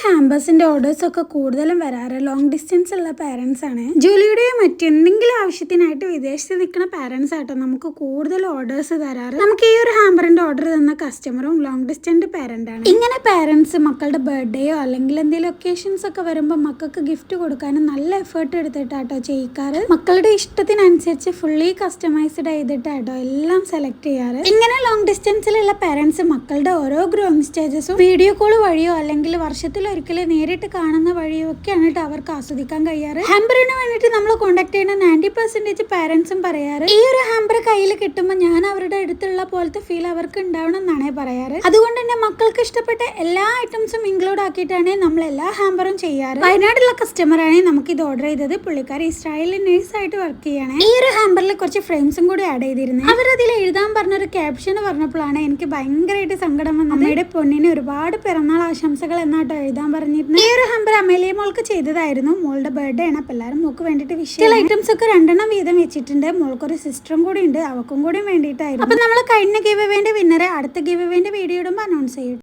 ഹാമ്പേഴ്സിന്റെ orders ഒക്കെ കൂടുതലും വരാറ് ലോങ് ഡിസ്റ്റൻസ് ഉള്ള പാരന്റ്സ് ആണ്. ജോലിയുടെയോ മറ്റെന്തെങ്കിലും ആവശ്യത്തിനായിട്ട് വിദേശത്ത് നിൽക്കുന്ന പാരന്റ്സ് ആട്ടോ നമുക്ക് കൂടുതൽ ഓർഡേഴ്സ് തരാറ്. നമുക്ക് ഈ ഒരു ഹാമ്പറിന്റെ ഓർഡർ തന്ന കസ്റ്റമറും ലോങ് ഡിസ്റ്റന്റ് പാരന്റ് ആണ്. ഇങ്ങനെ പാരന്റ്സ് മക്കളുടെ ബർത്ത്ഡേയോ അല്ലെങ്കിൽ എന്തെങ്കിലും ഒക്കേഷൻസ് ഒക്കെ വരുമ്പോൾ മക്കൾക്ക് ഗിഫ്റ്റ് കൊടുക്കാനും നല്ല എഫേർട്ട് എടുത്തിട്ടാട്ടോ ചെയ്യിക്കാറ്. മക്കളുടെ ഇഷ്ടത്തിനനുസരിച്ച് ഫുള്ളി കസ്റ്റമൈസ്ഡ് ചെയ്തിട്ടാട്ടോ എല്ലാം സെലക്ട് ചെയ്യാറ്. ഇങ്ങനെ ലോങ് ഡിസ്റ്റൻസിലുള്ള പാരന്റ്സ് മക്കളുടെ ഓരോ ഗ്രോയിങ് സ്റ്റേജസും വീഡിയോ കോൾ വഴിയോ അല്ലെങ്കിൽ വർഷത്തിൽ ഒരിക്കലും നേരിട്ട് കാണുന്ന വഴിയൊക്കെയാണ് അവർക്ക് ആസ്വദിക്കാൻ കഴിയാറ്. ഹാമ്പറിന് വേണ്ടിയിട്ട് നമ്മൾ കോൺടാക്ട് ചെയ്യുന്ന 90% പാരന്റ്സും പറയാറ് ഈ ഒരു ഹാമ്പർ കയ്യിൽ കിട്ടുമ്പോൾ ഞാൻ അവരുടെ അടുത്തുള്ള പോലത്തെ ഫീൽ അവർക്ക് ഉണ്ടാവണം എന്നാണ് പറയാറ്. അതുകൊണ്ട് തന്നെ മക്കൾക്ക് ഇഷ്ടപ്പെട്ട എല്ലാ ഐറ്റംസും ഇൻക്ലൂഡ് ആക്കിയിട്ടാണ് നമ്മൾ എല്ലാ ഹാമ്പറും ചെയ്യാറ്. വയനാടുള്ള കസ്റ്റമർ ആണ് നമുക്ക് ഇത് ഓർഡർ ചെയ്തത്. പുള്ളിക്കാരി ഇസ്രായേലിൽ നേഴ്സ് ആയിട്ട് വർക്ക് ചെയ്യാണ്. ഈ ഒരു ഹാമ്പറിൽ കുറച്ച് ഫ്രെയിംസും കൂടി ആഡ് ചെയ്തിരുന്നത്. അവരതിൽ എഴുതാൻ പറഞ്ഞൊരു ക്യാപ്ഷൻ പറഞ്ഞപ്പോഴാണ് എനിക്ക് ഭയങ്കരമായിട്ട് സങ്കടം വന്നത്. അമ്മയുടെ പൊന്നിന് ഒരുപാട് പിറന്നാൾ ആശംസകൾ എന്നാട്ടോ എഴുതാൻ പറഞ്ഞിരുന്നു. ഈ ഒരു ഹമ്പർ അമേലിയ മോൾക്ക് ചെയ്തതായിരുന്നു. മോളുടെ ബർത്ത്ഡേ ആണ്. അപ്പൊ എല്ലാവരും മോൾക്ക് വേണ്ടിയിട്ട് ചില ഐറ്റംസ് ഒക്കെ 2 വീതം വെച്ചിട്ടുണ്ട്. മോൾക്കൊരു സിസ്റ്ററും കൂടി ഉണ്ട്, അവക്കും കൂടി വേണ്ടിയിട്ടായിരുന്നു. അപ്പൊ നമ്മൾ കഴിഞ്ഞ ഗിവ് അവേന്റെ വിന്നറെ അടുത്ത ഗിവ് അവേന്റെ വീഡിയോ ഇടുമ്പോൾ അനൗൺസ് ചെയ്യും.